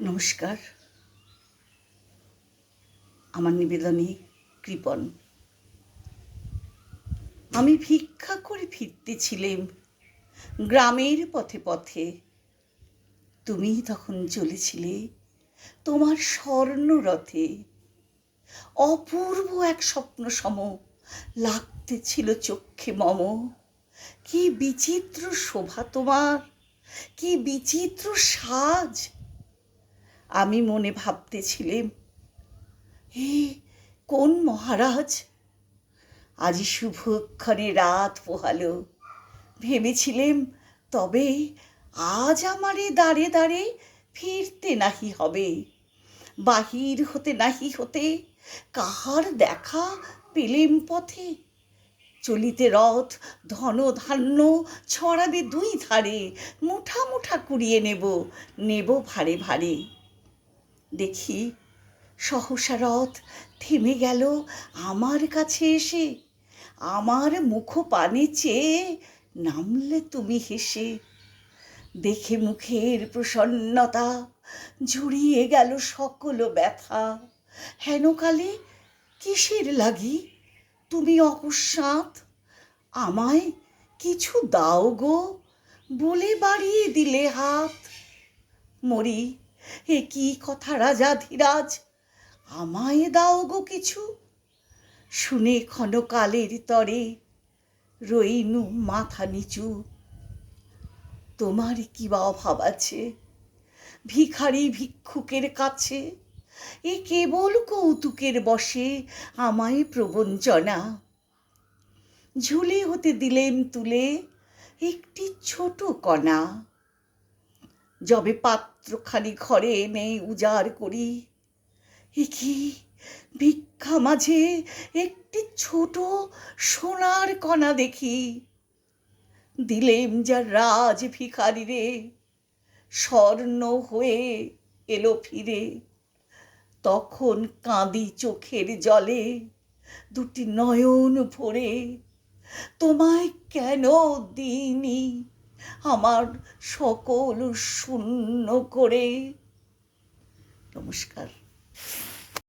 নমস্কার। আমার নিবেদনে কৃপণ। আমি ভিক্ষা করে ফিরতেছিলাম গ্রামের পথে পথে। তুমি তখন চলেছিলে তোমার স্বর্ণরথে। অপূর্ব এক স্বপ্ন সম লাগতেছিল চক্ষে মম। কি বিচিত্র শোভা তোমার, কি বিচিত্র সাজ। আমি মনে ভাবতেছিলাম, হে কোন মহারাজ, আজি শুভক্ষণে রাত পোহালো। ভেবেছিলেম তবে আজ আমারে দাঁড়ে দাঁড়ে ফিরতে নাহি হবে। বাহির হতে নাহি হতে কাহার দেখা পেলেম পথে। চলিতে রথ ধন ধান্য ছড়াবে দুই ধারে। মুঠা মুঠা কুড়িয়ে নেব ভারে ভারে। দেখি সহসা রথ থেমে গেল আমার কাছে এসে। আমার মুখ পানে চেয়ে নামলে তুমি হেসে। দেখে মুখের প্রসন্নতা জুড়িয়ে গেল সকল ব্যথা। হেনকালে কিসের লাগি তুমি অকস্মাৎ আমায় কিছু দাও গো বলে বাড়িয়ে দিলে হাত। মরি, এ কি কথা রাজা ধীরাজ, আমায় দাও গো কিছু। শুনে ক্ষণকালের তরে রইনু মাথা নিচু। তোমার কি বা অভাব আছে ভিখারি ভিক্ষুকের কাছে? এ কেবল কৌতুকের বশে আমায় প্রবঞ্চনা। ঝুলি হতে দিলেম তুলে একটি ছোট কণা। যবে পাত্রখানি ঘরে এনে উজাড় করি, এ কি ভিক্ষা মাঝে একটি ছোট সোনার কণা দেখি। দিলেম যা রাজ ভিখারি রে, স্বর্ণ হয়ে এলো ফিরে। তখন কাঁদি চোখের জলে দুটি নয়ন ভরে। তোমায় কেন দিইনি আমার সকল শূন্য করে। নমস্কার।